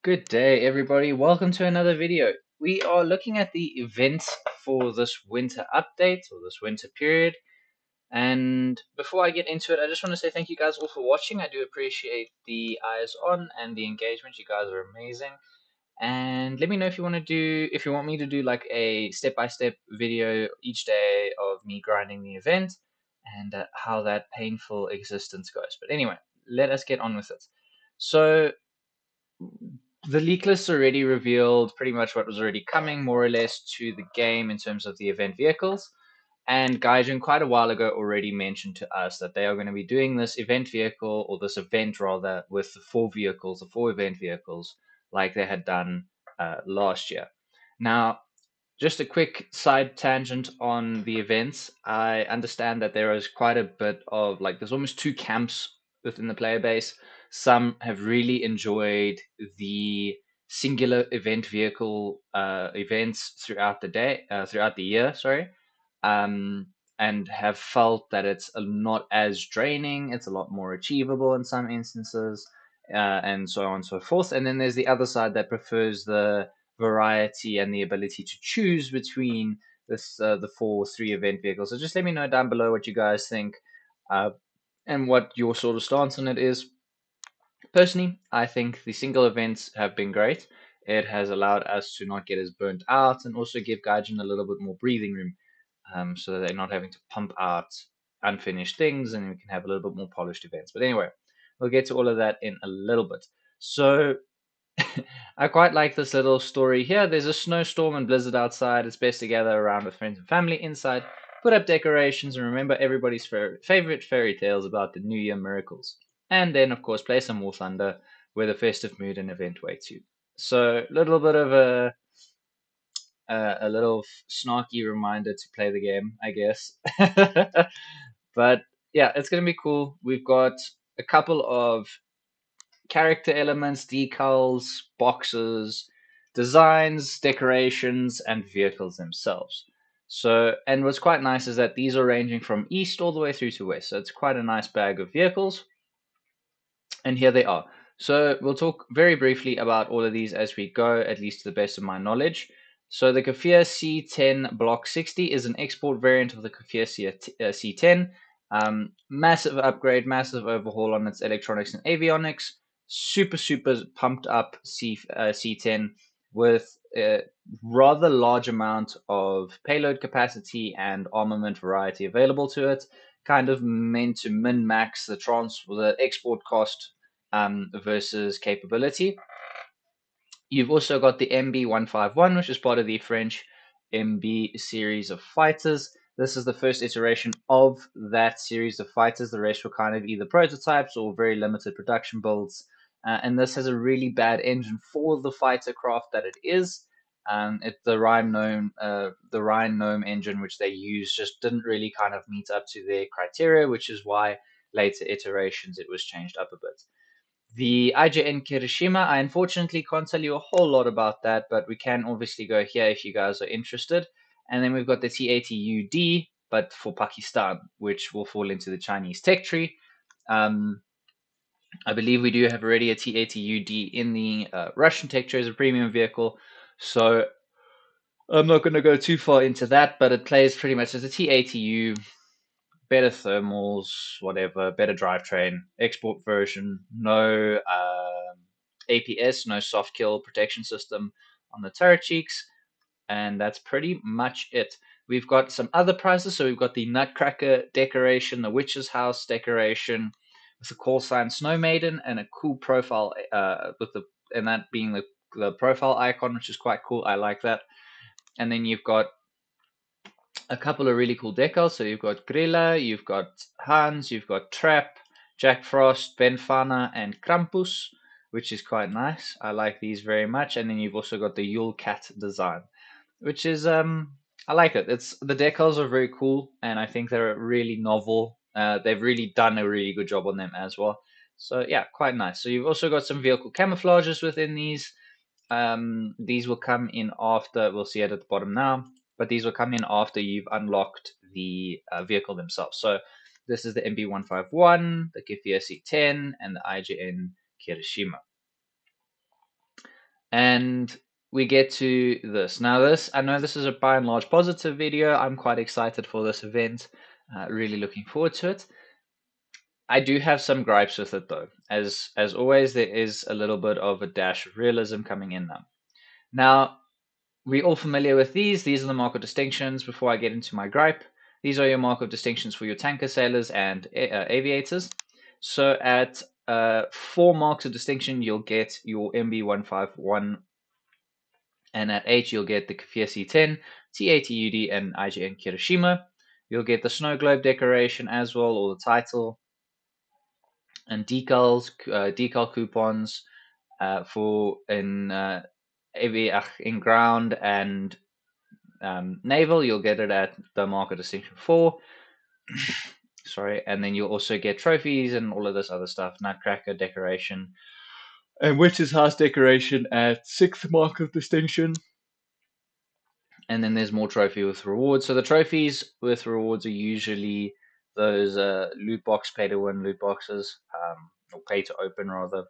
Good day, everybody. Welcome to another video. We are looking at the events for this winter update or this winter period. And before I get into it, I just want to say thank you guys all for watching. I do appreciate the eyes on and the engagement. You guys are amazing. And let me know if you want to if you want me to do like a step-by-step video each day of me grinding the event and how that painful existence goes. But anyway, let us get on with it. So the leak list already revealed pretty much what was already coming, more or less, to the game in terms of the event vehicles. And Gaijin quite a while ago already mentioned to us that they are going to be doing this event vehicle, or this event rather, with the the four event vehicles, like they had done last year. Now, just a quick side tangent on the events. I understand that there is quite a bit of there's almost two camps within the player base. Some have really enjoyed the singular event vehicle events throughout the year, sorry, um, and have felt that it's not as draining. It's a lot more achievable in some instances, and so on and so forth. And then there's the other side that prefers the variety and the ability to choose between the three event vehicles. So just let me know down below what you guys think, uh, and what your sort of stance on it is. Personally, I think the single events have been great. It has allowed us to not get as burnt out and also give Gaijin a little bit more breathing room, so that they're not having to pump out unfinished things, and we can have a little bit more polished events. But anyway, we'll get to all of that in a little bit. So I quite like this little story here. There's a snowstorm and blizzard outside. It's best to gather around with friends and family inside, put up decorations, and remember everybody's favorite fairy tales about the New Year miracles. And then, of course, play some War Thunder with a festive mood and event waits you. So, a little bit of a little snarky reminder to play the game, I guess. But yeah, it's going to be cool. We've got a couple of character elements, decals, boxes, designs, decorations, and vehicles themselves. So, and what's quite nice is that these are ranging from east all the way through to west. So it's quite a nice bag of vehicles. And here they are. So we'll talk very briefly about all of these as we go, at least to the best of my knowledge. So the Kafir C10 Block 60 is an export variant of the Kafir C10. Massive upgrade, massive overhaul on its electronics and avionics. Super pumped up C10 with a rather large amount of payload capacity and armament variety available to it. Kind of meant to min max the export cost versus capability. You've also got the MB151, which is part of the French MB series of fighters. This is the first iteration of that series of fighters. The rest were kind of either prototypes or very limited production builds. And this has a really bad engine for the fighter craft that it is. The Rhine Gnome engine, which they use, just didn't really kind of meet up to their criteria, which is why later iterations it was changed up a bit. The IJN Kirishima, I unfortunately can't tell you a whole lot about that, but we can obviously go here if you guys are interested. And then we've got the T80UD, but for Pakistan, which will fall into the Chinese tech tree. Um, I believe we do have already a T80UD in the Russian tech tree as a premium vehicle. So I'm not going to go too far into that, but it plays pretty much as a T80U, better thermals, whatever, better drivetrain, export version, no APS, no soft kill protection system on the turret cheeks, and that's pretty much it. We've got some other prizes, so we've got the Nutcracker decoration, the Witch's House decoration, with a call sign Snow Maiden and a cool profile and that being the profile icon, which is quite cool. I like that. And then you've got a couple of really cool decals. So you've got Grilla, you've got Hans, you've got Trap, Jack Frost, Benfana, and Krampus, which is quite nice. I like these very much. And then you've also got the Yule Cat design, which is I like it. It's the decals are very cool, and I think they're really novel. They've really done a really good job on them as well. So yeah, quite nice. So you've also got some vehicle camouflages within these. These will come in after, we'll see it at the bottom now, but these will come in after you've unlocked the vehicle themselves. So this is the MB151, the Kifia C10, and the IJN Kirishima. And we get to this. Now, I know this is a by and large positive video. I'm quite excited for this event. Really looking forward to it. I do have some gripes with it though. As always, there is a little bit of a dash of realism coming in now. Now, we're all familiar with these. These are the mark of distinctions. Before I get into my gripe, these are your mark of distinctions for your tanker sailors and aviators. So at 4 marks of distinction, you'll get your MB151, and at 8, you'll get the Kafir C10, TATUD, and IGN Kirishima. You'll get the snow globe decoration as well, or the title, and decals, decal coupons for in ground and naval. You'll get it at the mark of distinction 4. Sorry, and then you'll also get trophies and all of this other stuff, nutcracker decoration, and witch's house decoration at 6th mark of distinction. And then there's more trophy with rewards. So the trophies with rewards are usually those loot box pay to win loot boxes, or pay to open rather.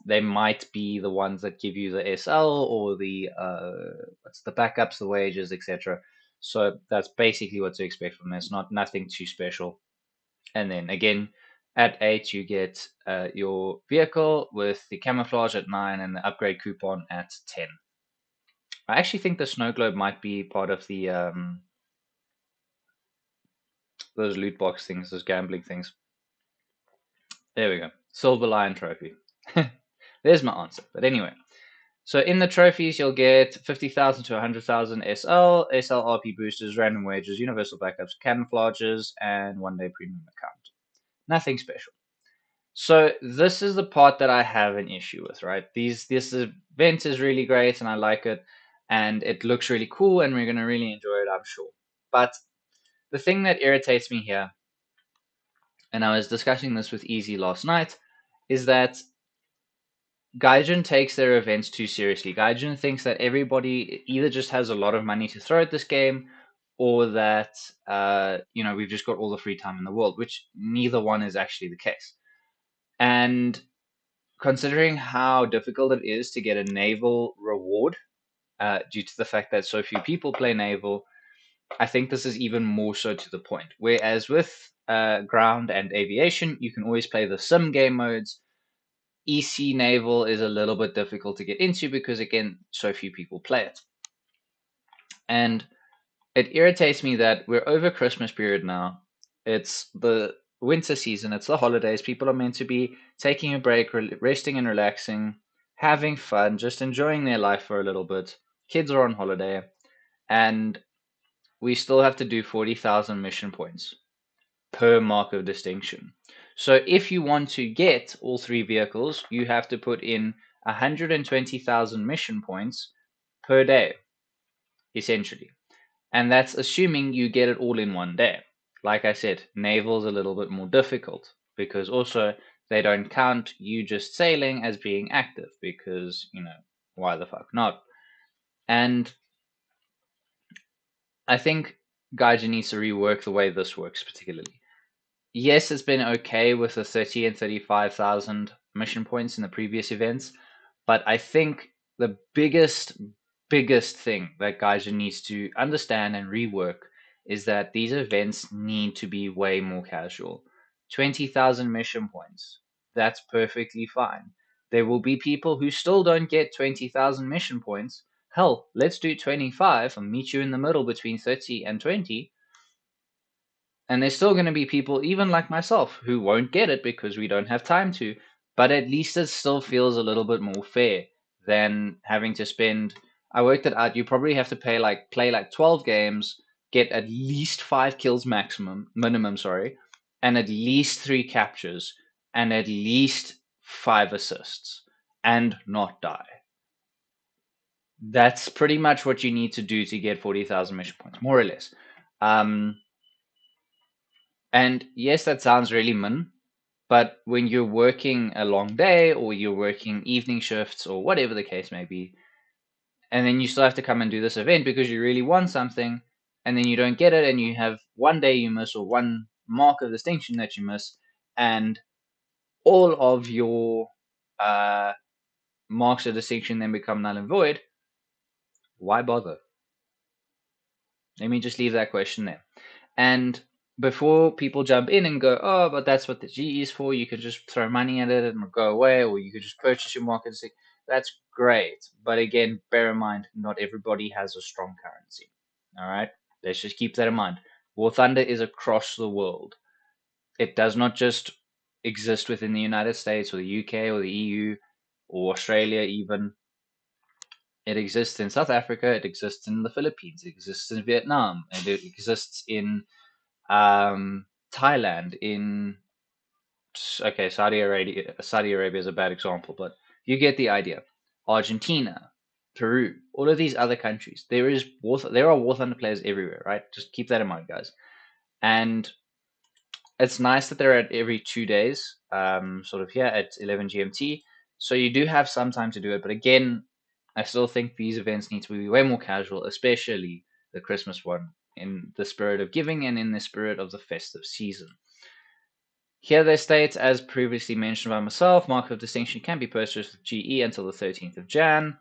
They might be the ones that give you the SL or the what's the backups, the wages, etc. So that's basically what to expect from this. Not nothing too special. And then again, at 8 you get your vehicle with the camouflage at 9 and the upgrade coupon at 10. I actually think the snow globe might be part of the those loot box things, those gambling things. There we go. Silver Lion trophy. There's my answer. But anyway, so in the trophies, you'll get 50,000 to 100,000 SL, SLRP boosters, random wages, universal backups, camouflages, and 1-day premium account. Nothing special. So this is the part that I have an issue with, right? This event is really great and I like it, and it looks really cool, and we're gonna really enjoy it, I'm sure. But the thing that irritates me here, and I was discussing this with Easy last night, is that Gaijin takes their events too seriously. Gaijin thinks that everybody either just has a lot of money to throw at this game, or that we've just got all the free time in the world, which neither one is actually the case. And considering how difficult it is to get a naval reward due to the fact that so few people play naval, I think this is even more so to the point. Whereas with ground and aviation, you can always play the sim game modes. EC naval is a little bit difficult to get into because, again, so few people play it. And it irritates me that we're over Christmas period now. It's the winter season, it's the holidays. People are meant to be taking a break, resting and relaxing, having fun, just enjoying their life for a little bit. Kids are on holiday, and we still have to do 40,000 mission points per mark of distinction. So if you want to get all 3 vehicles, you have to put in 120,000 mission points per day, essentially. And that's assuming you get it all in one day. Like I said, naval's a little bit more difficult because also they don't count you just sailing as being active because, why the fuck not? And I think Gaijin needs to rework the way this works, particularly. Yes, it's been okay with the 30 and 35,000 mission points in the previous events, but I think the biggest thing that Gaijin needs to understand and rework is that these events need to be way more casual. 20,000 mission points, that's perfectly fine. There will be people who still don't get 20,000 mission points. Hell, let's do 25 and meet you in the middle between 30 and 20. And there's still going to be people, even like myself, who won't get it because we don't have time to. But at least it still feels a little bit more fair than having to spend. I worked it out. You probably have to play like 12 games, get at least 5 kills minimum, sorry, and at least 3 captures, and at least 5 assists, and not die. That's pretty much what you need to do to get 40,000 mission points, more or less. And yes, that sounds really min, but when you're working a long day or you're working evening shifts or whatever the case may be, and then you still have to come and do this event because you really want something, and then you don't get it, and you have one day you miss or one mark of distinction that you miss, and all of your marks of distinction then become null and void, why bother? Let me just leave that question there. And before people jump in and go, oh, but that's what the G is for, you could just throw money at it and it'll go away, or you could just purchase your market. That's great. But again, bear in mind, not everybody has a strong currency. All right? Let's just keep that in mind. War Thunder is across the world. It does not just exist within the United States or the UK or the EU or Australia even. It exists in South Africa, it exists in the Philippines, it exists in Vietnam, and it exists in Thailand, in okay, Saudi Arabia. Saudi Arabia is a bad example, but you get the idea. Argentina, Peru, all of these other countries. There are War Thunder players everywhere, right? Just keep that in mind, guys. And it's nice that they're at every 2 days, sort of here at 11 GMT. So you do have some time to do it, but again, I still think these events need to be way more casual, especially the Christmas one, in the spirit of giving and in the spirit of the festive season. Here they state, as previously mentioned by myself, Mark of Distinction can be purchased with GE until the 13th of Jan,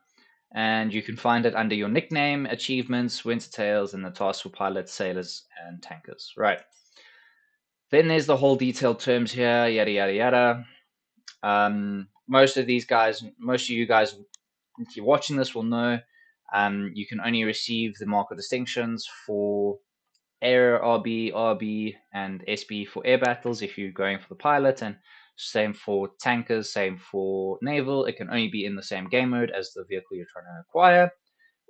and you can find it under your nickname, achievements, Winter Tales, and the tasks for pilots, sailors, and tankers. Right. Then there's the whole detailed terms here, yada yada yada. Most of you guys, if you're watching this, will know you can only receive the Mark of Distinctions for Air, RB, and SB for air battles if you're going for the pilot, and same for tankers, same for naval. It can only be in the same game mode as the vehicle you're trying to acquire.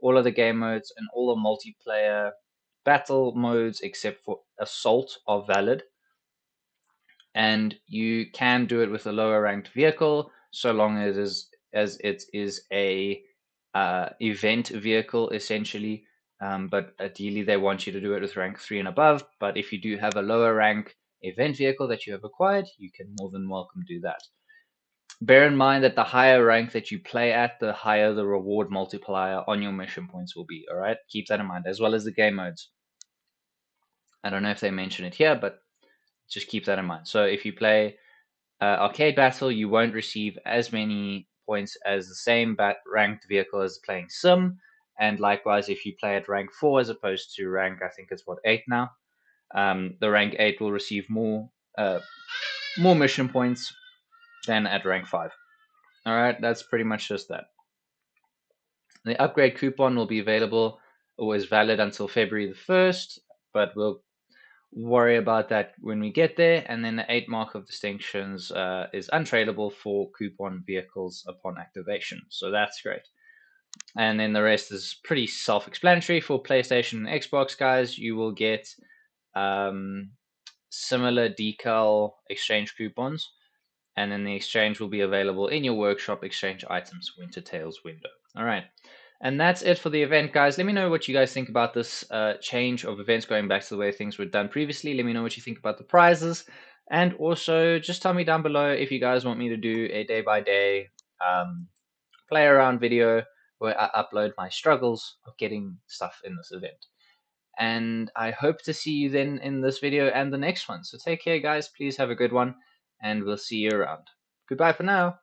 All of the game modes and all the multiplayer battle modes except for assault are valid, and you can do it with a lower ranked vehicle so long as it is a event vehicle essentially. But ideally, they want you to do it with rank 3 and above. But if you do have a lower rank event vehicle that you have acquired, you can more than welcome do that. Bear in mind that the higher rank that you play at, the higher the reward multiplier on your mission points will be. All right, keep that in mind, as well as the game modes. I don't know if they mention it here, but just keep that in mind. So if you play arcade battle, you won't receive as many points as the same ranked vehicle as playing sim. And likewise, if you play at rank 4 as opposed to rank, I think it's 8 now, the rank 8 will receive more mission points than at rank 5. All right, that's pretty much just that. The upgrade coupon will be available or is valid until February the 1st, but we'll worry about that when we get there. And then the 8 Mark of Distinctions is untradeable for coupon vehicles upon activation. So that's great. And then the rest is pretty self-explanatory. For PlayStation and Xbox guys, you will get similar decal exchange coupons. And then the exchange will be available in your workshop exchange items Winter Tales window. All right. And that's it for the event, guys. Let me know what you guys think about this change of events going back to the way things were done previously. Let me know what you think about the prizes. And also, just tell me down below if you guys want me to do a day-by-day play around video where I upload my struggles of getting stuff in this event. And I hope to see you then in this video and the next one. So take care, guys. Please have a good one, and we'll see you around. Goodbye for now.